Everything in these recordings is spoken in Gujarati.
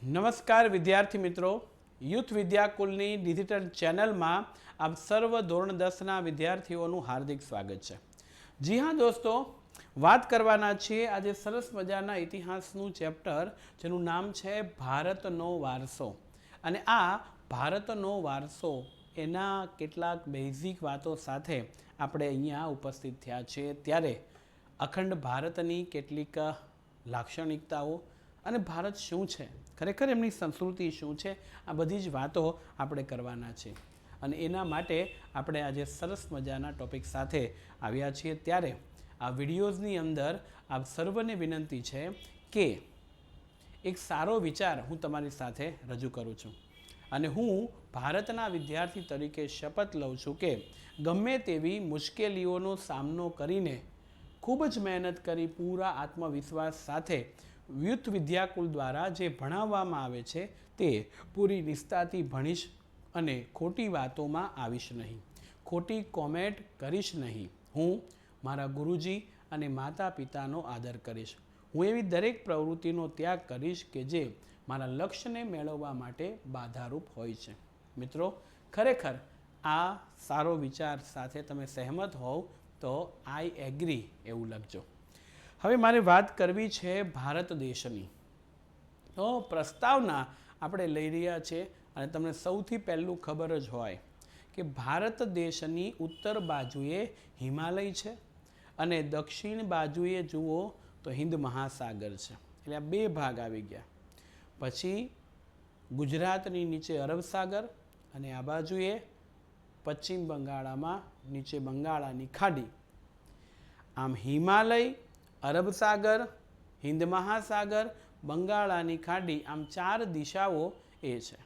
નમસ્કાર વિદ્યાર્થી મિત્રો, યુથ વિદ્યાકુલની ડિજિટલ ચેનલમાં આપ સર્વ ધોરણ 10ના વિદ્યાર્થીઓનું હાર્દિક સ્વાગત છે। જી હા દોસ્તો, વાત કરવાના છીએ આજે સરસ મજાના ઇતિહાસનું ચેપ્ટર જેનું નામ છે ભારતનો વારસો। અને આ ભારતનો વારસો એના કેટલાક બેઝિક વાતો સાથે આપણે અહીંયા ઉપસ્થિત થયા છીએ। ત્યારે અખંડ ભારતની કેટલીક લાક્ષણિકતાઓ અને ભારત શું છે, ખરેખર એમની સંસ્કૃતિ શું છે, આ બધી જ વાતો આપણે કરવાના છે। અને એના માટે આપણે આજે સરસ મજાના ટોપિક સાથે આવ્યા છીએ। ત્યારે આ વિડીયોઝની અંદર આપ સર્વને વિનંતી છે કે એક સારો વિચાર હું તમારી સાથે રજૂ કરું છું અને હું ભારતના વિદ્યાર્થી તરીકે શપથ લઉં છું કે ગમે તેવી મુશ્કેલીઓનો સામનો કરીને ખૂબ જ મહેનત કરી પૂરા આત્મવિશ્વાસ સાથે યુથ વિદ્યાકુલ દ્વારા જે ભણાવવામાં આવે છે તે પૂરી નિષ્ઠાથી ભણીશ અને ખોટી વાતોમાં આવીશ નહીં, ખોટી કોમેન્ટ કરીશ નહીં। હું મારા ગુરુજી અને માતા પિતાનો આદર કરીશ। હું એવી દરેક પ્રવૃત્તિનો ત્યાગ કરીશ કે જે મારા લક્ષ્યને મેળવવા માટે બાધારૂપ હોય છે। મિત્રો, ખરેખર આ સારો વિચાર સાથે તમે સહેમત હોવ તો આઈ એગ્રી એવું લખજો। હવે મારે વાત કરવી છે ભારત દેશની। તો પ્રસ્તાવના આપણે લઈ રહ્યા છીએ અને તમને સૌથી પહેલું ખબર જ હોય કે ભારત દેશની ઉત્તર બાજુએ હિમાલય છે અને દક્ષિણ બાજુએ જુઓ તો હિન્દ મહાસાગર છે, એટલે આ બે ભાગ આવી ગયા। પછી ગુજરાતની નીચે અરબ સાગર અને આ બાજુએ પશ્ચિમ બંગાળમાં નીચે બંગાળાની ખાડી। આમ હિમાલય, અરબ સાગર, હિન્દ મહાસાગર, બંગાળાની ખાડી, આમ ચાર દિશાઓ એ છે।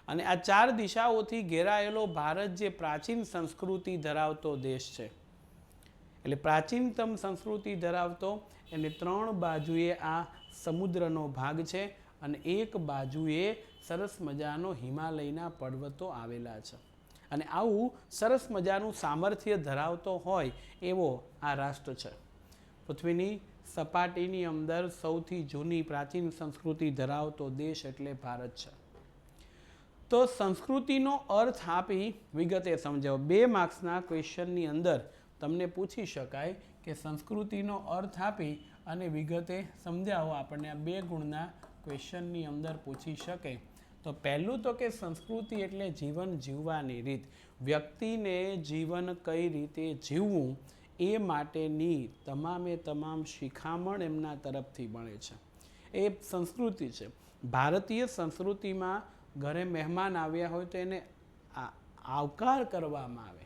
અને આ ચાર દિશાઓથી ઘેરાયેલો ભારત જે પ્રાચીન સંસ્કૃતિ ધરાવતો દેશ છે, એટલે પ્રાચીનતમ સંસ્કૃતિ ધરાવતો, એને ત્રણ બાજુએ આ સમુદ્રનો ભાગ છે અને એક બાજુએ સરસ મજાનો હિમાલયના પર્વતો આવેલા છે। અને આવું સરસ મજાનું સામર્થ્ય ધરાવતો હોય એવો આ રાષ્ટ્ર છે। પૃથ્વીની સપાટીની અંદર સૌથી જૂની પ્રાચીન સંસ્કૃતિ ધરાવતો દેશ એટલે ભારત છે। તો સંસ્કૃતિનો અર્થ આપી વિગતે સમજાવો। 2 માર્ક્સના ક્વેશ્ચનની અંદર તમને પૂછી શકાય કે સંસ્કૃતિનો અર્થ આપી અને વિગતે સમજાવો, આપણને આ 2 ગુણના ક્વેશ્ચનની અંદર પૂછી શકે। તો પહેલું તો કે સંસ્કૃતિ એટલે જીવન જીવવાની રીત, વ્યક્તિને જીવન કઈ રીતે જીવવું એ માટેની તમામે તમામ શિખામણ એમના તરફથી મળે છે, એ સંસ્કૃતિ છે। ભારતીય સંસ્કૃતિમાં ઘરે મહેમાન આવ્યા હોય તો એને આવકાર કરવામાં આવે,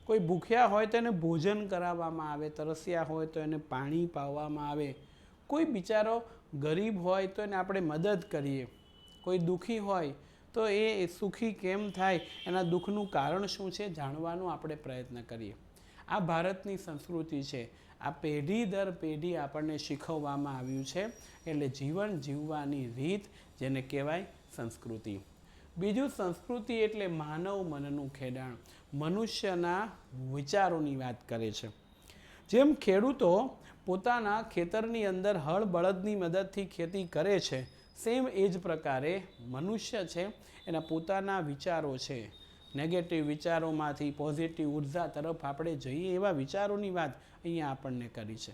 કોઈ ભૂખ્યા હોય તો એને ભોજન કરાવવામાં આવે, તરસ્યા હોય તો એને પાણી પાવામાં આવે, કોઈ બિચારો ગરીબ હોય તો એને આપણે મદદ કરીએ, કોઈ દુઃખી હોય તો એ સુખી કેમ થાય, એના દુઃખનું કારણ શું છે જાણવાનો આપણે પ્રયત્ન કરીએ। આ ભારતની સંસ્કૃતિ છે। આ પેઢી દર પેઢી આપણને શીખવવામાં આવ્યું છે, એટલે જીવન જીવવાની રીત જેને કહેવાય સંસ્કૃતિ। બીજું, સંસ્કૃતિ એટલે માનવ મનનું ખેડાણ, મનુષ્યના વિચારોની વાત કરે છે। જેમ ખેડૂતો પોતાના ખેતરની અંદર હળ બળદની મદદથી ખેતી કરે છે, સેમ એ જ પ્રકારે મનુષ્ય છે એના પોતાના વિચારો છે, નેગેટિવ વિચારોમાંથી પોઝિટિવ ઉર્જા તરફ આપણે જઈએ એવા વિચારોની વાત અહીંયા આપણને કરી છે।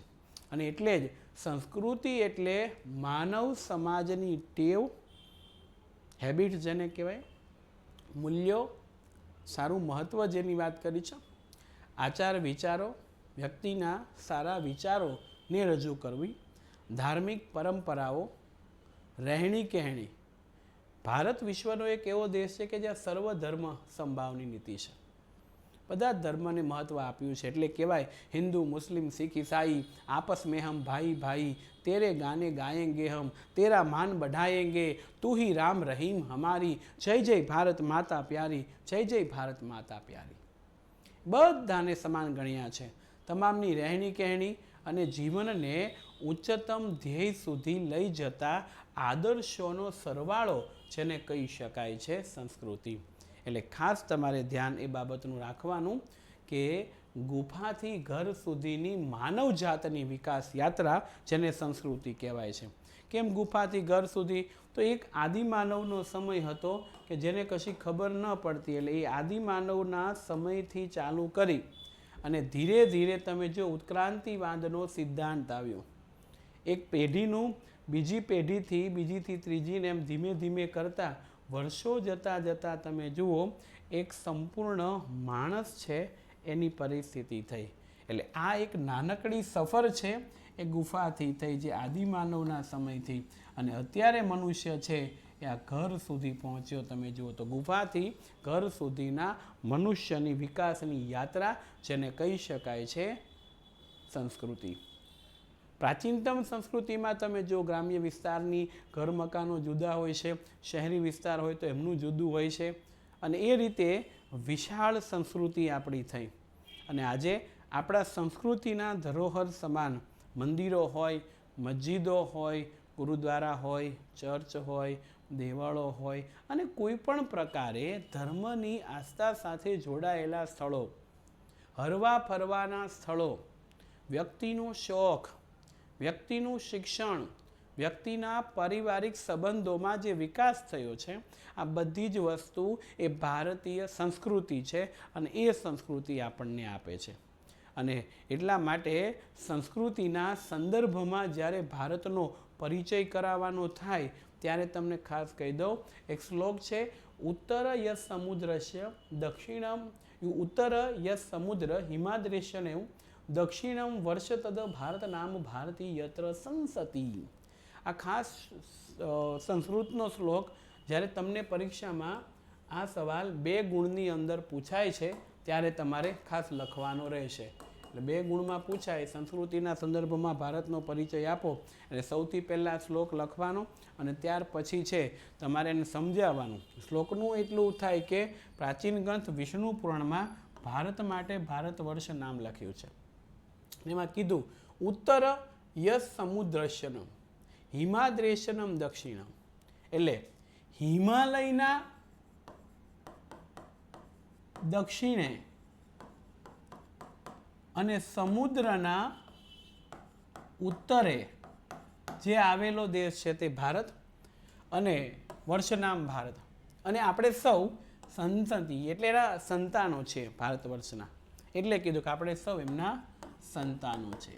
અને એટલે જ સંસ્કૃતિ એટલે માનવ સમાજની ટેવ, હેબિટ જેને કહેવાય, મૂલ્યો, સારું મહત્ત્વ જેની વાત કરી છે, આચાર વિચારો, વ્યક્તિના સારા વિચારોને રજૂ કરવી, ધાર્મિક પરંપરાઓ, રહેણી કહેણી। ભારત વિશ્વનો એક એવો દેશ છે કે જ્યાં સર્વ ધર્મ સંભાવની નીતિ છે, બધા ધર્મને મહત્ત્વ આપ્યું છે। એટલે કહેવાય હિન્દુ, મુસ્લિમ, શીખ, ઈસાઈ આપસ में हम भाई भाई, तेरे गाने गाएंगे हम, तेरा मान बढ़ाएंगे, तू ही राम रहीम हमारी, जय जय भारत माता प्यारी, जय जय भारत माता प्यारी। બધાને સમાન ગણ્યા છે। તમામની રહેણી કહેણી અને જીવનને ઉચ્ચતમ ધ્યેય સુધી લઈ જતા આદર્શોનો સરવાળો જેને કહી શકાય છે સંસ્કૃતિ। એટલે ખાસ તમારે ધ્યાન એ બાબતનું રાખવાનું કે ગુફાથી ઘર સુધીની માનવ જાતની વિકાસ યાત્રા, જેને સંસ્કૃતિ કહેવાય છે. કેમ ગુફાથી ઘર સુધી? તો એક આદિમાનવનો સમય હતો કે જેને કશી ખબર ન પડતી, એટલે એ આદિમાનવના સમયથી ચાલુ કરી અને ધીરે ધીરે તમે જો ઉત્ક્રાંતિવાદનો સિદ્ધાંત આવ્યો. એક પેઢીનું બીજી પેઢીથી, બીજીથી ત્રીજીને એમ ધીમે ધીમે કરતાં વર્ષો જતાં જતાં તમે જુઓ એક સંપૂર્ણ માણસ છે એની પરિસ્થિતિ થઈ. એટલે આ એક નાનકડી સફર છે એ ગુફાથી થઈ, જે આદિમાનવના સમયથી, અને અત્યારે મનુષ્ય છે એ આ ઘર સુધી પહોંચ્યો. તમે જુઓ તો ગુફાથી ઘર સુધીના મનુષ્યની વિકાસની યાત્રા, જેને કહી શકાય છે સંસ્કૃતિ. પ્રાચીનતમ સંસ્કૃતિમાં તમે જો ગ્રામ્ય વિસ્તારની ઘર મકાનો જુદા હોય છે, શહેરી વિસ્તાર હોય તો એમનું જુદું હોય છે, અને એ રીતે વિશાળ સંસ્કૃતિ આપણી થઈ. અને આજે આપણા સંસ્કૃતિના ધરોહર સમાન મંદિરો હોય, મસ્જિદો હોય, ગુરુદ્વારા હોય, ચર્ચ હોય, દેવળો હોય, અને કોઈ પણ પ્રકારે ધર્મની આસ્થા સાથે જોડાયેલા સ્થળો, હરવા ફરવાના સ્થળો, વ્યક્તિનો શોખ, વ્યક્તિનું શિક્ષણ, વ્યક્તિના પારિવારિક સંબંધોમાં જે વિકાસ થયો છે, આ બધી જ વસ્તુ એ ભારતીય સંસ્કૃતિ છે, અને એ સંસ્કૃતિ આપણને આપે છે. અને એટલા માટે સંસ્કૃતિના સંદર્ભમાં જ્યારે ભારતનો પરિચય કરાવવાનો થાય ત્યારે તમને ખાસ કહી દઉં, એક શ્લોક છે, ઉત્તર યસ સમુદ્રસ્ય દક્ષિણમ, ઉત્તર યસ સમુદ્ર હિમાદ્રેશ્યને દક્ષિણમ વર્ષ તદ ભારત નામ ભારતી યત્ર સંસતી. આ ખાસ સંસ્કૃતનો શ્લોક જ્યારે તમને પરીક્ષામાં આ સવાલ 2 ગુણની અંદર પૂછાય છે ત્યારે તમારે ખાસ લખવાનો રહેશે. એટલે 2 ગુણમાં પૂછાય, સંસ્કૃતિના સંદર્ભમાં ભારતનો પરિચય આપો, એટલે સૌથી પહેલાં શ્લોક લખવાનો, અને ત્યાર પછી છે તમારે એને સમજાવવાનું. શ્લોકનું એટલું થાય કે પ્રાચીન ગ્રંથ વિષ્ણુ પુરાણમાં ભારત માટે ભારત વર્ષ નામ લખ્યું છે. એમાં કીધું ઉત્તર યસ સમુદ્રશ્યનમ હિમાદ્રેશનમ દક્ષિણમ, એટલે હિમાલયના દક્ષિણે અને સમુદ્રના ઉત્તરે જે આવેલો દેશ છે તે ભારત, અને વર્ષનામ ભારત. અને આપણે સૌ સંતતિ એટલે એના સંતાનો છે ભારત વર્ષના, એટલે કીધું કે આપણે સૌ એમના સંતાનો છે,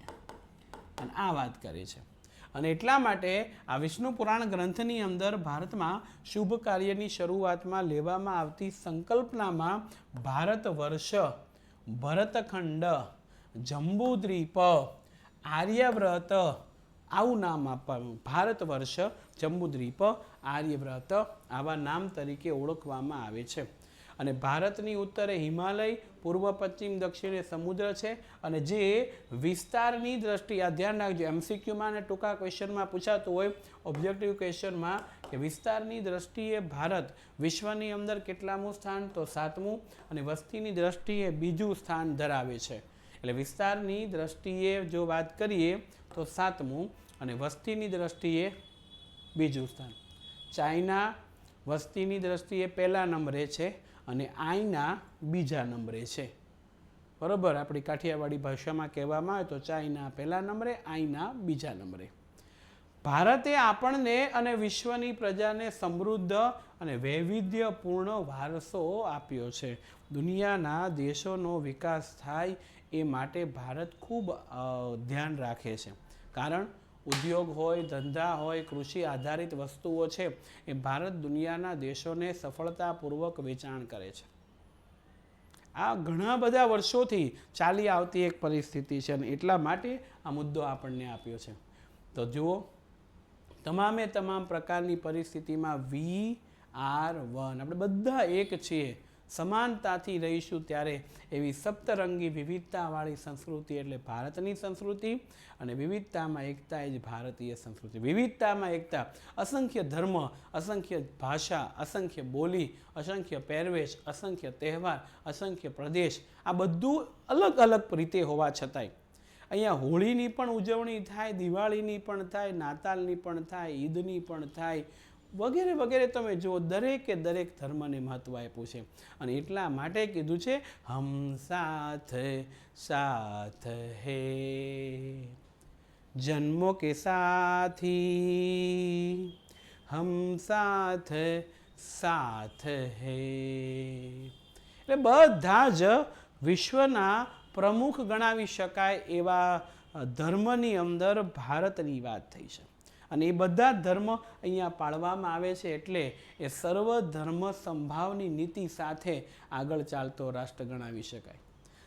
અને આ વાત કરી છે. અને એટલા માટે આ વિષ્ણુ પુરાણ ગ્રંથની અંદર ભારતમાં શુભ કાર્યની શરૂઆતમાં લેવામાં આવતી સંકલ્પનામાં ભારત વર્ષ, ભરતખંડ, જંબુદ્વીપ, આર્યવ્રત આવું નામ આપવાનું. ભારત વર્ષ, જંબુદ્વીપ, આર્યવ્રત આવા નામ તરીકે ઓળખવામાં આવે છે. અને ભારતની ઉત્તરે હિમાલય, પૂર્વ પશ્ચિમ દક્ષિણે સમુદ્ર છે. અને જે વિસ્તારની દ્રષ્ટિએ, આ ધ્યાન રાખજો, એમસીક્યુમાં અને ટૂંકા ક્વેશ્ચનમાં પૂછાતું હોય, ઓબ્જેક્ટિવ ક્વેશ્ચનમાં, કે વિસ્તારની દ્રષ્ટિએ ભારત વિશ્વની અંદર કેટલામું સ્થાન? તો 7મું, અને વસ્તીની દ્રષ્ટિએ 2જું સ્થાન ધરાવે છે. એટલે વિસ્તારની દ્રષ્ટિએ જો વાત કરીએ તો 7મું, અને વસ્તીની દ્રષ્ટિએ 2જું સ્થાન. ચાઇના વસ્તીની દ્રષ્ટિએ 1લા નંબરે છે, અને આઈના 2જા નંબરે છે. બરાબર, આપણી કાઠિયાવાડી ભાષામાં કહેવામાં આવે તો ચાઇના 1લા નંબરે, આઈના 2જા નંબરે. ભારતે આપણને અને વિશ્વની પ્રજાને સમૃદ્ધ અને વૈવિધ્યપૂર્ણ વારસો આપ્યો છે. દુનિયાના દેશોનો વિકાસ થાય એ માટે ભારત ખૂબ ધ્યાન રાખે છે. કારણ ઉદ્યોગ હોય, ધંધા હોય, કૃષિ આધારિત વસ્તુઓ છે, એ ભારત દુનિયાના દેશોને સફળતાપૂર્વક વેચાણ કરે છે. આ ઘણા બધા વર્ષોથી ચાલી આવતી એક પરિસ્થિતિ છે, અને એટલા માટે આ મુદ્દો આપણને આપ્યો છે. તો જુઓ, તમામે તમામ પ્રકારની પરિસ્થિતિમાં VR1 આપણે બધા એક છીએ, સમાનતાથી રહીશું ત્યારે એવી સપ્તરંગી વિવિધતાવાળી સંસ્કૃતિ એટલે ભારતની સંસ્કૃતિ, અને વિવિધતામાં એકતા એ જ ભારતીય સંસ્કૃતિ. વિવિધતામાં એકતા, અસંખ્ય ધર્મ, અસંખ્ય ભાષા, અસંખ્ય બોલી, અસંખ્ય પહેરવેશ, અસંખ્ય તહેવાર, અસંખ્ય પ્રદેશ, આ બધું અલગ અલગ રીતે હોવા છતાંય અહીંયા હોળીની પણ ઉજવણી થાય, દિવાળીની પણ થાય, નાતાલની પણ થાય, ઈદની પણ થાય, વગેરે વગેરે તમે જુઓ, દરેકે દરેક ધર્મને મહત્વ આપ્યું છે. અને એટલા માટે કીધું છે હમ સાથ સાથ હે, જન્મો કે સાથી હમ સાથ સાથ હે. એટલે બધા જ વિશ્વના પ્રમુખ ગણાવી શકાય એવા ધર્મની અંદર ભારતની વાત થઈ છે. અને એ બધા ધર્મ અહીંયા પાળવામાં આવે છે, એટલે એ સર્વ ધર્મ સંભાવની નીતિ સાથે આગળ ચાલતો રાષ્ટ્ર ગણાવી શકાય.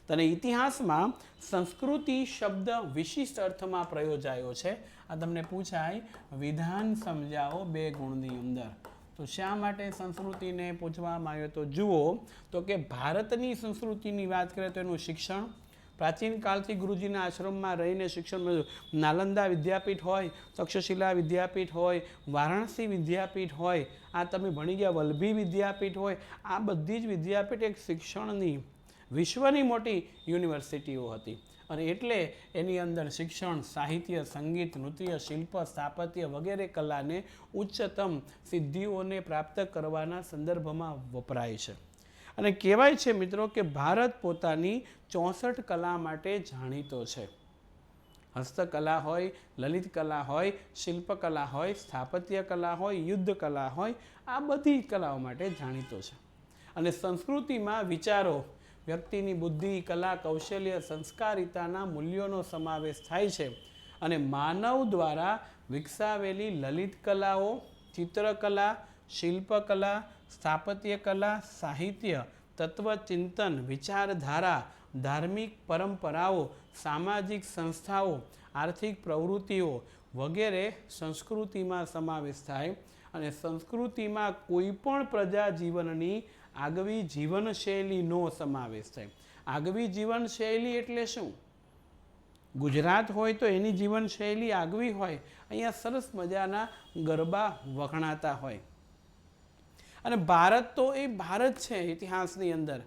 અને ઇતિહાસમાં સંસ્કૃતિ શબ્દ વિશિષ્ટ અર્થમાં પ્રયોજાયો છે. આ તમને પૂછાય વિધાન સમજાવો 2 ગુણની અંદર, તો શા માટે સંસ્કૃતિને પૂછવામાં આવ્યો? તો જુઓ તો કે ભારતની સંસ્કૃતિની વાત કરીએ તો એનું શિક્ષણ, પ્રાચીન કાળથી ગુરુજીના આશ્રમમાં રહીને શિક્ષણ મળ્યું. નાલંદા વિદ્યાપીઠ હોય, તક્ષશિલા વિદ્યાપીઠ હોય, વારાણસી વિદ્યાપીઠ હોય, આ તમે ભણી ગયા વલ્લભી વિદ્યાપીઠ હોય, આ બધી જ વિદ્યાપીઠ એક શિક્ષણની વિશ્વની મોટી યુનિવર્સિટીઓ હતી. અને એટલે એની અંદર શિક્ષણ, સાહિત્ય, સંગીત, નૃત્ય, શિલ્પ, સ્થાપત્ય વગેરે કલાને ઉચ્ચતમ સિદ્ધિઓને પ્રાપ્ત કરવાના સંદર્ભમાં વપરાય છે. અને કહેવાય છે મિત્રો કે ભારત પોતાની 64 કલા માટે જાણીતો છે. હસ્તકલા હોય, લલિત કલા હોય, શિલ્પકલા હોય, સ્થાપત્ય કલા હોય, યુદ્ધ કલા હોય, આ બધી કલાઓ માટે જાણીતો છે. અને સંસ્કૃતિમાં વિચારો, વ્યક્તિની બુદ્ધિ, કલા, કૌશલ્ય, સંસ્કારિતાના મૂલ્યોનો સમાવેશ થાય છે. અને માનવ દ્વારા વિકસાવેલી લલિત કલાઓ, ચિત્રકલા, શિલ્પકલા, સ્થાપત્ય કલા, સાહિત્ય, તત્વચિંતન, વિચારધારા, ધાર્મિક પરંપરાઓ, સામાજિક સંસ્થાઓ, આર્થિક પ્રવૃત્તિઓ વગેરે સંસ્કૃતિમાં સમાવેશ થાય. અને સંસ્કૃતિમાં કોઈ પણ પ્રજા જીવનની આગવી જીવનશૈલીનો સમાવેશ થાય. આગવી જીવનશૈલી એટલે શું? ગુજરાત હોય તો એની જીવનશૈલી આગવી હોય. અહીંયા સરસ મજાના ગરબા વખણાતા હોય. અને ભારત તો એ ભારત છે. ઇતિહાસની અંદર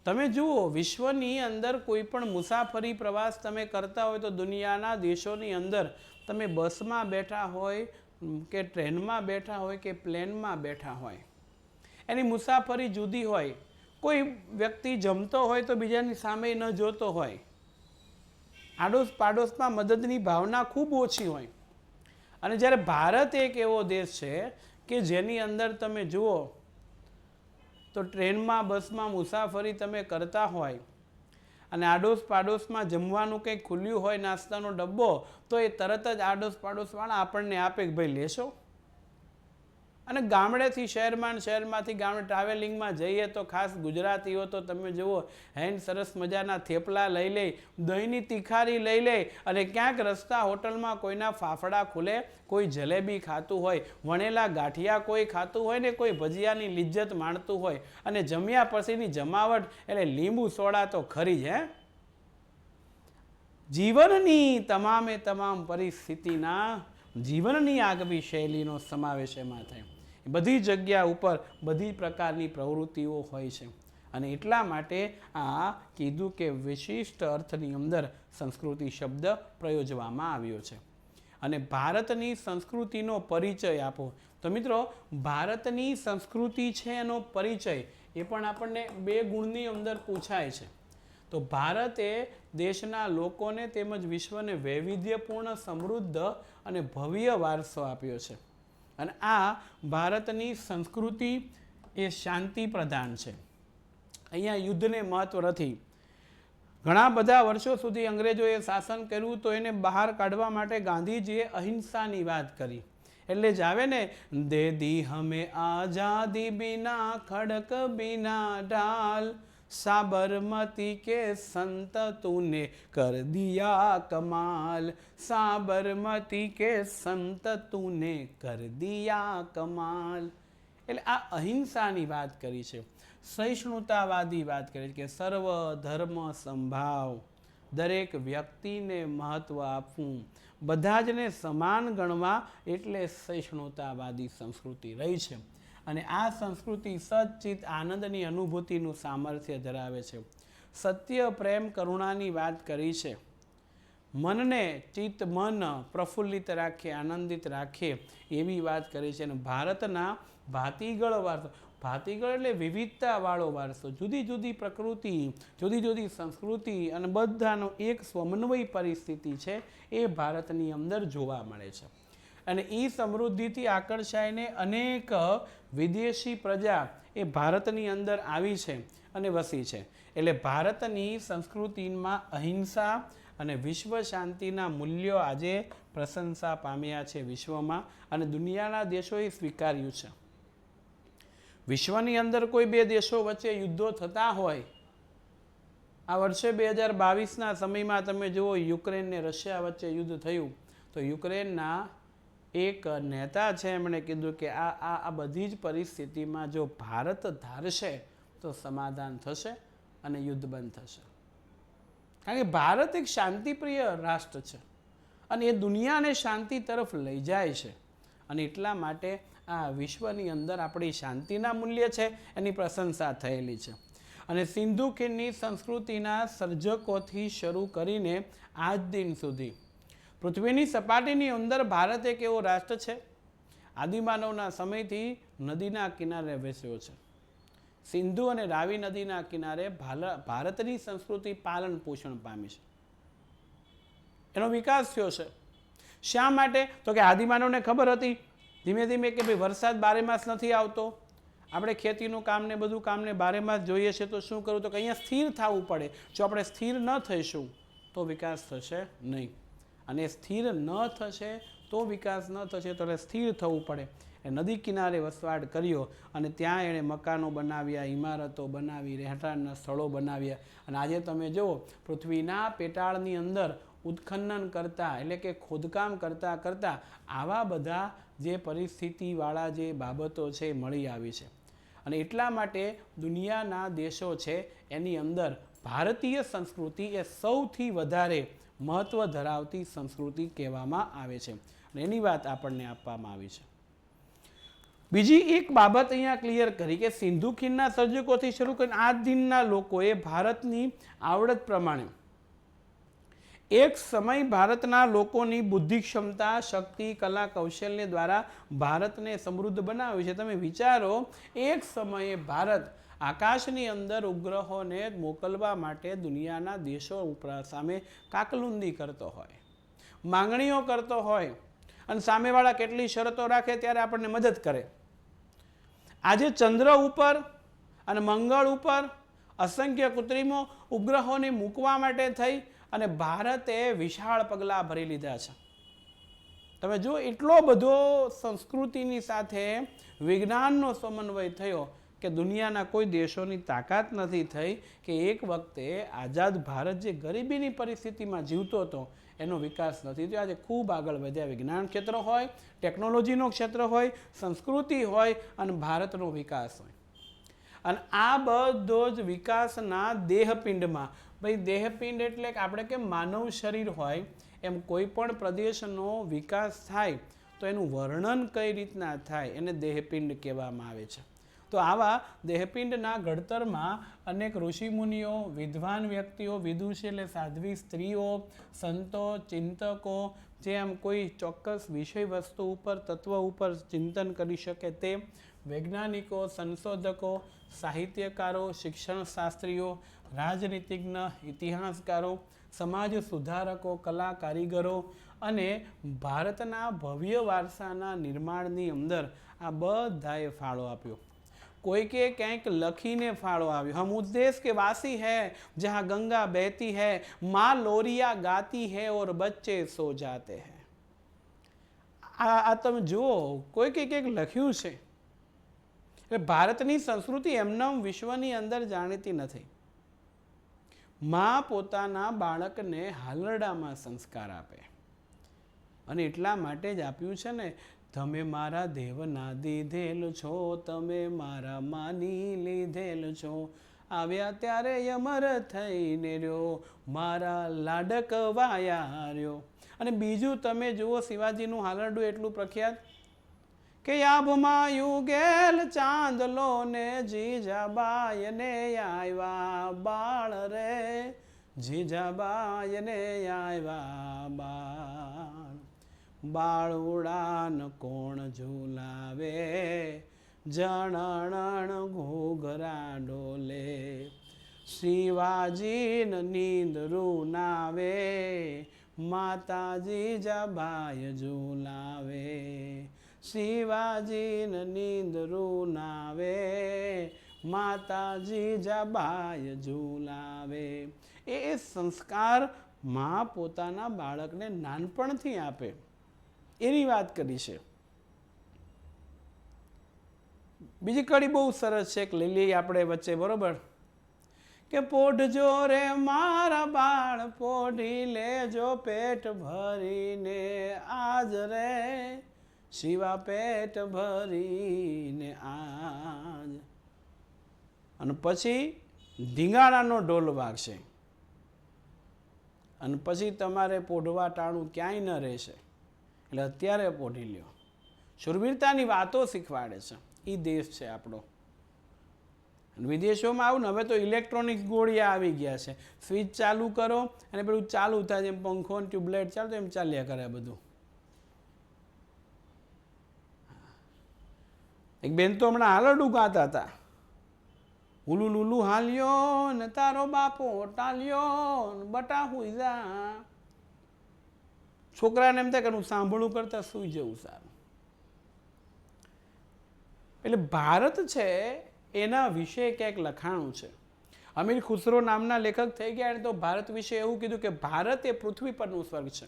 તમે જુઓ, વિશ્વની અંદર કોઈ પણ મુસાફરી પ્રવાસ તમે કરતા હોય તો દુનિયાના દેશોની અંદર તમે બસમાં બેઠા હોય કે ટ્રેનમાં બેઠા હોય કે પ્લેનમાં બેઠા હોય, એની મુસાફરી જુદી હોય. કોઈ વ્યક્તિ જમતો હોય તો બીજાની સામે ન જોતો હોય. આડોશ પાડોશમાં મદદની ભાવના ખૂબ ઓછી હોય. અને જ્યારે ભારત એક એવો દેશ છે કે જેની અંદર તમે જુઓ તો ટ્રેનમાં, બસમાં મુસાફરી તમે કરતા હોય અને આડોશ પાડોશમાં જમવાનું કંઈક ખુલ્યું હોય, નાસ્તાનો ડબ્બો, તો એ તરત જ આડોશ પાડોશવાળા આપણને આપે કે ભાઈ લેશો. અને ગામડેથી શહેરમાં, શહેરમાંથી ગામડે ટ્રાવેલિંગમાં જઈએ તો ખાસ ગુજરાતીઓ તો તમે જુઓ હેન સરસ મજાના થેપલા લઈ લે, દહીંની તિખારી લઈ લે, અને ક્યાંક રસ્તા હોટલમાં કોઈના ફાફડા ખુલે, કોઈ જલેબી ખાતું હોય, વણેલા ગાંઠિયા કોઈ ખાતું હોય ને કોઈ ભજીયાની લિજ્જત માણતું હોય. અને જમ્યા પછીની જમાવટ એટલે લીંબુ સોડા તો ખરી જ. જીવનની તમામે તમામ પરિસ્થિતિના જીવનની આગવી શૈલીનો સમાવેશ એમાં થાય. બધી જગ્યા ઉપર બધી પ્રકારની પ્રવૃત્તિઓ હોય છે. અને એટલા માટે આ કીધું કે વિશિષ્ટ અર્થની અંદર સંસ્કૃતિ શબ્દ પ્રયોજવામાં આવ્યો છે. અને ભારતની સંસ્કૃતિનો પરિચય આપો. તો મિત્રો, ભારતની સંસ્કૃતિ છે એનો પરિચય એ પણ આપણને 2 ગુણની અંદર પૂછાય છે. તો ભારત એ દેશના લોકોને તેમજ વિશ્વને વૈવિધ્યપૂર્ણ, સમૃદ્ધ અને ભવ્ય વારસો આપ્યો છે. અને આ ભારતની સંસ્કૃતિ એ શાંતિ પ્રધાન છે. અહીંયા યુદ્ધને મહત્વ નથી. ઘણા બધા વર્ષો સુધી અંગ્રેજોએ શાસન કર્યું તો એને બહાર કાઢવા માટે ગાંધીજીએ અહિંસાની વાત કરી. એટલે જ આવે ને, દે દી હમે આઝાદી બિના ખડક બિના ઢાલ, साबरमती के संत तूने कर दिया कमाल, साबरमती के संत तूने कर दिया कमाल. એટલે આ અહિંસાની વાત કરી છે, સહિષ્ણુતાવાદી વાત કરી કે સર્વ ધર્મ સંભાવ, દરેક વ્યક્તિને મહત્વ આપવું, બધા જને સમાન ગણવા, એટલે સહિષ્ણુતાવાદી સંસ્કૃતિ રહી છે. અને આ સંસ્કૃતિ સચ્ચિત આનંદની અનુભૂતિનું સામર્થ્ય ધરાવે છે. સત્ય, પ્રેમ, કરુણાની વાત કરી છે. મનને ચિત્ત મન પ્રફુલ્લિત રાખે, આનંદિત રાખે એવી વાત કરી છે. અને ભારતના ભાતીગળ વારસો, ભાતીગળ એટલે વિવિધતાવાળો વારસો, જુદી જુદી પ્રકૃતિ, જુદી જુદી સંસ્કૃતિ અને બધાનો એક સમન્વય પરિસ્થિતિ છે એ ભારતની અંદર જોવા મળે છે. અને એ સમૃદ્ધિથી આકર્ષાઈને અનેક વિદેશી પ્રજા એ ભારતની અંદર આવી છે અને વસી છે. એટલે ભારતની સંસ્કૃતિમાં અહિંસા અને વિશ્વ શાંતિના મૂલ્યો આજે પ્રશંસા પામ્યા છે વિશ્વમાં, અને દુનિયાના દેશોએ સ્વીકાર્યું છે. વિશ્વની અંદર કોઈ બે દેશો વચ્ચે યુદ્ધો થતા હોય, આ વર્ષે 2022ના સમયમાં તમે જુઓ યુક્રેન ને રશિયા વચ્ચે યુદ્ધ થયું, તો યુક્રેનના એક નેતા છે એમણે કીધું કે આ બધી જ પરિસ્થિતિમાં જો ભારત ધારશે તો સમાધાન થશે અને યુદ્ધ બંધ થશે. કારણ કે ભારત એક શાંતિપ્રિય રાષ્ટ્ર છે અને એ દુનિયાને શાંતિ તરફ લઈ જાય છે. અને એટલા માટે આ વિશ્વની અંદર આપણી શાંતિના મૂલ્ય છે એની પ્રશંસા થયેલી છે. અને સિંધુ ખીણની સંસ્કૃતિના સર્જકોથી શરૂ કરીને આજ દિન સુધી પૃથ્વીની સપાટીની અંદર ભારત એક એવો રાષ્ટ્ર છે આદિમાનવના સમયથી નદીના કિનારે વસ્યો છે. સિંધુ અને રાવી નદીના કિનારે ભારતની સંસ્કૃતિ પાલન પોષણ પામી છે, એનો વિકાસ થયો છે. શા માટે? તો કે આદિમાનવને ખબર હતી ધીમે ધીમે કે ભાઈ વરસાદ બારે માસ નથી આવતો, આપણે ખેતીનું કામ ને બધું કામને બારે માસ જોઈએ છે, તો શું કરવું? તો કે અહીંયા સ્થિર થવું પડે. જો આપણે સ્થિર ન થઈશું તો વિકાસ થશે નહીં, અને સ્થિર ન થશે તો વિકાસ ન થશે, તો સ્થિર થવું પડે. એ નદી કિનારે વસવાટ કર્યો અને ત્યાં એણે મકાનો બનાવ્યા, ઇમારતો બનાવી, રહેઠાણના સ્થળો બનાવ્યા. અને આજે તમે જુઓ પૃથ્વીના પેટાળની અંદર ઉત્ખનન કરતા એટલે કે ખોદકામ કરતા આવા બધા જે પરિસ્થિતિવાળા જે બાબતો છે એ મળી આવી છે. અને એટલા માટે દુનિયાના દેશો છે એની અંદર ભારતીય સંસ્કૃતિ એ સૌથી વધારે મહત્ત્વ ધરાવતી સંસ્કૃતિ કહેવામાં આવે છે, અને એની વાત આપણને આપવામાં આવી છે. બીજી એક બાબત અહીંયા ક્લિયર કરી કે સિંધુ ખીણના સર્જકોથી શરૂ કરીને આજ દિનના લોકોએ ભારતની આવડત પ્રમાણે એક સમય ભારતના લોકોની બુદ્ધિ ક્ષમતા, શક્તિ, કલા, કૌશલ્ય દ્વારા ભારતને સમૃદ્ધ બનાવ્યું છે. તમે વિચારો, એક સમયે ભારત આકાશની અંદર ઉપગ્રહોને મોકલવા માટે દુનિયાના દેશો સામે કાકલુંદી કરતો હોય, માંગણીઓ કરતો હોય, અને સામેવાળા કેટલી શરતો રાખે ત્યારે આપણને મદદ કરે. આજે ચંદ્ર ઉપર અને મંગળ ઉપર અસંખ્ય કૃત્રિમો ઉપગ્રહોને મૂકવા માટે થઈ અને ભારતે વિશાળ પગલાં ભરી લીધા છે. તમે જો એટલો બધો સંસ્કૃતિની સાથે વિજ્ઞાનનો સમન્વય થયો કે દુનિયાના કોઈ દેશોની તાકાત નથી થઈ કે એક વખતે આઝાદ ભારત જે ગરીબીની પરિસ્થિતિમાં જીવતો હતો એનો વિકાસ નથી થયો. આજે ખૂબ આગળ વધ્યા, વિજ્ઞાન ક્ષેત્ર હોય, ટેકનોલોજીનો ક્ષેત્ર હોય, સંસ્કૃતિ હોય અને ભારતનો વિકાસ હોય. અને આ બધો જ વિકાસના દેહપિંડમાં, ભાઈ દેહપિંડ એટલે કે આપણે કેમ માનવ શરીર હોય એમ કોઈ પણ પ્રદેશનો વિકાસ થાય તો એનું વર્ણન કઈ રીતના થાય એને દેહપિંડ કહેવામાં આવે છે. તો આવા દેહપિંડના ઘડતરમાં અનેક ઋષિમુનિઓ, વિદ્વાન વ્યક્તિઓ, વિદુષી એટલે સાધ્વી સ્ત્રીઓ, સંતો, ચિંતકો, જે આમ કોઈ ચોક્કસ વિષય વસ્તુ ઉપર, તત્વ ઉપર ચિંતન કરી શકે તે, વૈજ્ઞાનિકો, સંશોધકો, સાહિત્યકારો, શિક્ષણ શાસ્ત્રીઓ, રાજનીતિજ્ઞ, ઇતિહાસકારો, સમાજ સુધારકો, કલા કારીગરો અને ભારતના ભવ્ય વારસાના નિર્માણની અંદર આ બધાએ ફાળો આપ્યો. કોઈકે કંઈક લખીને ફાળો આવ્યો. હમ ઉસ देश के वासी है जहाँ गंगा बहती है, माँ लोरिया गाती है और बच्चे सो जाते हैं. આ તમે જુઓ, કોઈકે કંઈક લખ્યું છે. એટલે ભારતની સંસ્કૃતિ એમનેમ વિશ્વની અંદર જાણીતી નથી. માં પોતાના બાળકને હાલરડામાં સંસ્કાર આપે, અને એટલા માટે જ આપ્યું છે ને, તમે મારા દેવના દીધેલ છો, તમે મારા માની લીધેલ છો, આવ્યા ત્યારે અમર થઈને રહ્યો, મારા લાડકવાયા રહ્યો. અને બીજું તમે જુઓ, શિવાજીનું હાલરડું એટલું પ્રખ્યાત કે આભમાં યુગેલ ચાંદલો ને જીજાબાઈ ને આવ્યા બાળ રે, જીજાબાઈને આવ્યા બાળ, બાળુડાન કોણ ઝુલાવે, જણણ ઘૂઘરા ડોલે, શિવાજીન નીંદરું નાવે, માતાજી જબાય ઝુલાવે, શિવાજીન નીંદરું નાવે, માતાજી જબાય ઝુલાવે. એ સંસ્કાર માં પોતાના બાળકને નાનપણથી આપે એની વાત કરી છે. બીજી કડી બહુ સરસ છે, લઈ લઈએ આપણે વચ્ચે, બરોબર, કે પોઢજો રે મારા બાળ, પોઢી લેજો પેટ ભરીને, આજ રે શિવા પેટ ભરીને આજ. અને પછી ધીંગાણાનો ઢોલ વાગશે અને પછી તમારે પોઢવા ટાણું ક્યાંય ન રહેશે, એટલે અત્યારે પોઢી લ્યો. શૂરવીરતાની વાતો શીખવાડે છે. એ દેશ છે આપણો. વિદેશોમાં આવું ને, હવે તો ઇલેક્ટ્રોનિક ગોળિયા આવી ગયા છે. સ્વિચ ચાલુ કરો અને પેલું ચાલુ થાય, જેમ પંખો ટ્યુબલાઇટ ચાલતો એમ ચાલ્યા કરે બધું. એક બેન તો હમણાં હાલરડું ગાતા હતા, હુલુ લુલુ હાલ્યો ને તારો બાપો ટાલ્યો ને બટા હુઈ જા. છોકરાને એમ થાય કે હું સાંભળું કરતા સુઈ જવું સારું. એટલે ભારત છે એના વિશે ક્યાંક લખાણું છે. અમીર ખુસરો નામના લેખક થઈ ગયા એને તો ભારત વિશે એવું કીધું કે ભારત એ પૃથ્વી પરનું સ્વર્ગ છે.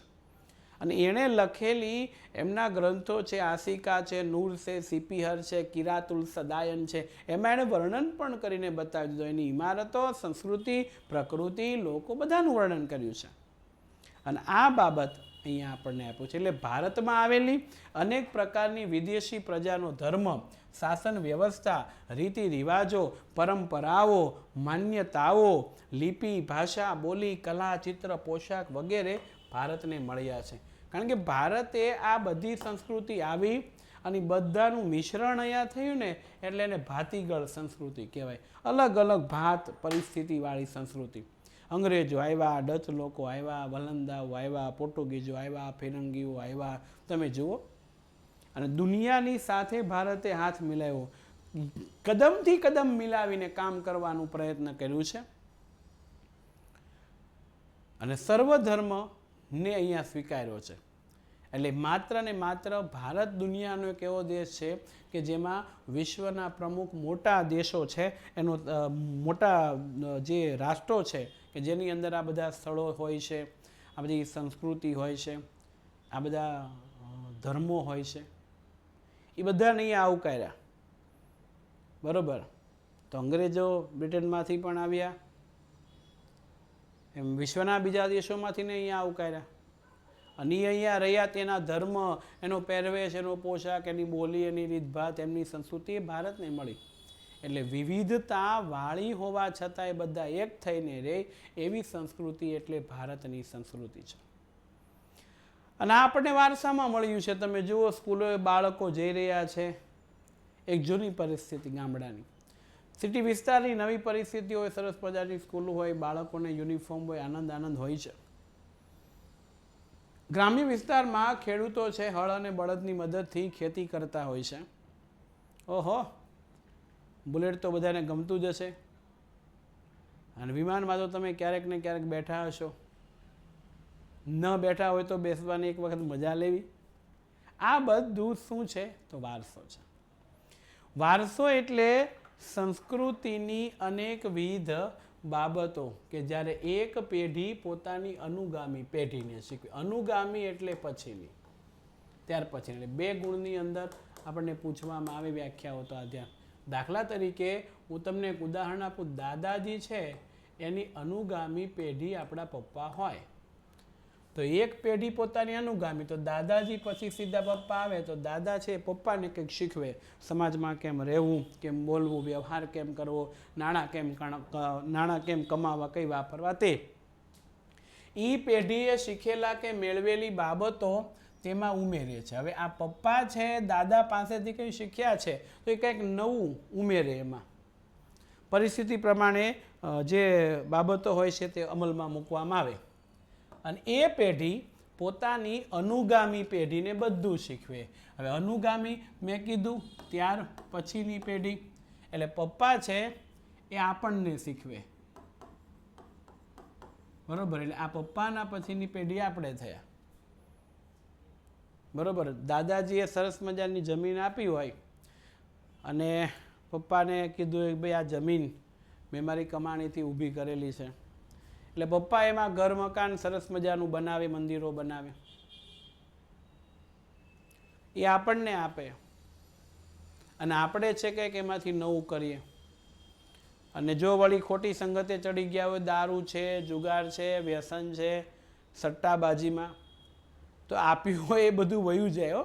અને એણે લખેલી એમના ગ્રંથો છે, આસિકા છે, નૂર છે, સિપિહર છે, કિરાતુલ સદાયન છે, એમાં એણે વર્ણન પણ કરીને બતાવી દીધું. એની ઇમારતો, સંસ્કૃતિ, પ્રકૃતિ, લોકો બધાનું વર્ણન કર્યું છે. અને આ બાબત અહીંયા આપણને આપ્યું છે. એટલે ભારતમાં આવેલી અનેક પ્રકારની વિદેશી પ્રજાનો ધર્મ, શાસન વ્યવસ્થા, રીતિ રિવાજો, પરંપરાઓ, માન્યતાઓ, લિપિ, ભાષા, બોલી, કલા, ચિત્ર, પોશાક વગેરે ભારતને મળ્યા છે. કારણ કે ભારતે આ બધી સંસ્કૃતિ આવી અને બધાનું મિશ્રણ અહીંયા થયું ને, એટલે એને ભાતીગળ સંસ્કૃતિ કહેવાય. અલગ અલગ ભાત પરિસ્થિતિવાળી સંસ્કૃતિ. અંગ્રેજો આવ્યા, ડચ લોકો આવ્યા, વલંદાઓ આવ્યા, પોર્ટુગીઝો આવ્યા, ફિરંગીઓ આવ્યા, તમે જુઓ. અને દુનિયાની સાથે ભારતે હાથ મિલાવ્યો, કદમથી કદમ મિલાવીને કામ કરવાનું પ્રયત્ન કર્યું છે. અને સર્વધર્મને અહીંયા સ્વીકાર્યો છે. એટલે માત્ર ને માત્ર ભારત દુનિયાનો એક એવો દેશ છે કે જેમાં વિશ્વના પ્રમુખ મોટા દેશો છે, એનો મોટા જે રાષ્ટ્રો છે કે જેની અંદર આ બધા સ્થળો હોય છે, આ બધી સંસ્કૃતિ હોય છે, આ બધા ધર્મો હોય છે, એ બધાને અહીંયા આવકાર્યા. બરોબર. તો અંગ્રેજો બ્રિટનમાંથી પણ આવ્યા, એમ વિશ્વના બીજા દેશોમાંથી ને અહીંયા આવકાર્યા. અને અહીંયા રહ્યા તેના ધર્મ, એનો પહેરવેશ, એનો પોશાક, એની બોલી, એની રીતભાત, એમની સંસ્કૃતિ એ ભારતને મળી. એટલે વિવિધતા વાળી હોવા છતાં એ બધા એક થઈને રહે એવી સંસ્કૃતિ એટલે ભારતની સંસ્કૃતિ છે. અને આપણને વારસામાં મળ્યું છે. તમે જુઓ, સ્કૂલોએ બાળકો જઈ રહ્યા છે. એક જૂની પરિસ્થિતિ ગામડાની. સિટી વિસ્તારની નવી પરિસ્થિતિ હોય, સરસ મજાની સ્કૂલો હોય, બાળકોને યુનિફોર્મ હોય, આનંદ હોય છે. ગ્રામ્ય વિસ્તારમાં ખેડૂતો છે, હળ અને બળદની મદદથી ખેતી કરતા હોય છે. ઓહો, બુલેટ તો બધાને ગમતું જ હશે. અને વિમાનમાં તો તમે ક્યારેક ને ક્યારેક બેઠા હશો. ન બેઠા હોય તો બેસવાની એક વખત મજા લેવી. આ બધું શું છે? તો વારસો છે. વારસો એટલે સંસ્કૃતિની અનેકવિધ બાબતો કે જ્યારે એક પેઢી પોતાની અનુગામી પેઢીને શીખવે. અનુગામી એટલે પછીની, ત્યાર પછી. એટલે 2 ગુણની અંદર આપણને પૂછવામાં આવે વ્યાખ્યાઓ તો આ ધ્યાન. દાખલા તરીકે હું તમને એક ઉદાહરણ આપું. દાદાજી છે એની અનુગામી પેઢી આપણા પપ્પા હોય તો એક પેઢી પોતાની અનુગામી, તો દાદાજી પછી સીધા પપ્પા આવે તો દાદા છે પપ્પાને કંઈક શીખવે. સમાજમાં કેમ રહેવું, કેમ બોલવું, વ્યવહાર કેમ કરવો, નાણાં કેમ કમાવા, કઈ વાપરવા, તે એ પેઢીએ શીખેલા કે મેળવેલી બાબતો તેમાં ઉમેરે છે. હવે આ પપ્પા છે દાદા પાસેથી કંઈ શીખ્યા છે તો એ કંઈક નવું ઉમેરે એમાં. પરિસ્થિતિ પ્રમાણે જે બાબતો હોય છે તે અમલમાં મૂકવામાં આવે અને એ પેઢી પોતાની અનુગામી પેઢીને બધું શીખવે. હવે અનુગામી મેં કીધું ત્યાર પછીની પેઢી, એટલે પપ્પા છે એ આપણને શીખવે, બરોબર. એટલે આ પપ્પાના પછીની પેઢી આપણે થયા, બરોબર. દાદાજીએ સરસ મજાની જમીન આપી હોય અને પપ્પાને કીધું કે ભાઈ આ જમીન મેં મારી કમાણીથી ઊભી કરેલી છે, એટલે પપ્પા એમાં ઘર મકાન સરસ મજાનું બનાવે, મંદિરો બનાવે, એ આપણને આપે અને આપણે છે કંઈક એમાંથી નવું કરીએ. અને જો વળી ખોટી સંગતે ચડી ગયા હોય, દારૂ છે, જુગાર છે, વ્યસન છે, સટ્ટાબાજીમાં, તો આપ્યું હોય એ બધું વયું જાય હો.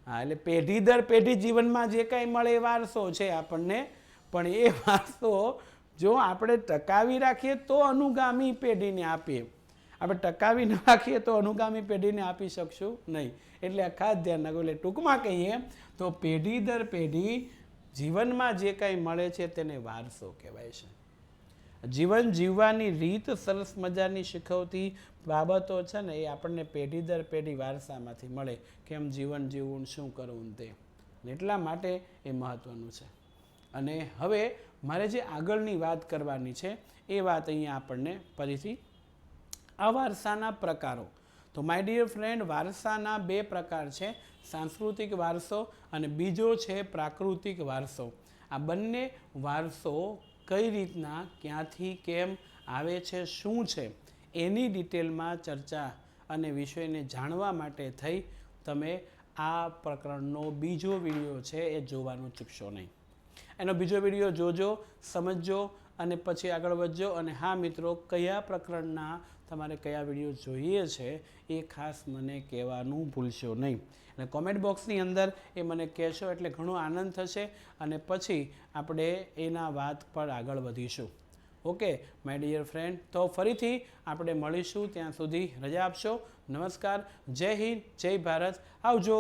હા, એટલે પેઢી દર પેઢી જીવનમાં જે કાંઈ મળે એ વારસો છે આપણને, પણ એ વારસો જો આપણે ટકાવી રાખીએ તો અનુગામી પેઢીને આપીએ, આપણે ટકાવી ન રાખીએ તો અનુગામી પેઢીને આપી શકશું નહીં. એટલે આ ખાસ ધ્યાન રાખો. એટલે ટૂંકમાં કહીએ તો પેઢી દર પેઢી જીવનમાં જે કાંઈ મળે છે તેને વારસો કહેવાય છે. જીવન જીવવાની રીત સરસ મજાની શીખવતી બાબતો છે ને એ આપણને પેઢી દર પેઢી વારસામાંથી મળે, કેમ જીવન જીવવું, શું કરવું તે. એટલા માટે એ મહત્ત્વનું છે. અને હવે મારે જે આગળની વાત કરવાની છે એ વાત અહીંયા આપણને ફરીથી આ વારસાના પ્રકારો. તો માય ડિયર ફ્રેન્ડ, વારસાના બે પ્રકાર છે, સાંસ્કૃતિક વારસો અને બીજો છે પ્રાકૃતિક વારસો. આ બંને વારસો કઈ રીતના, ક્યાંથી, કેમ આવે છે, શું છે, એની ડિટેલમાં ચર્ચા અને વિષયને જાણવા માટે થઈ તમે આ પ્રકરણનો બીજો વિડીયો છે એ જોવાનું ચૂકશો નહીં. એનો બીજો વિડીયો જોજો, સમજજો અને પછી આગળ વધજો. અને હા મિત્રો, કયા પ્રકરણના તમારે કયા વિડીયો જોઈએ છે એ ખાસ મને કહેવાનું ભૂલશો નહીં. અને કોમેન્ટ બોક્સની અંદર એ મને કહેશો એટલે ઘણો આનંદ થશે અને પછી આપણે એના વાત પર આગળ વધીશું. ઓકે માય ડિયર ફ્રેન્ડ, તો ફરીથી આપણે મળીશું. ત્યાં સુધી રજા આપશો. નમસ્કાર, જય હિન્દ, જય ભારત, આવજો.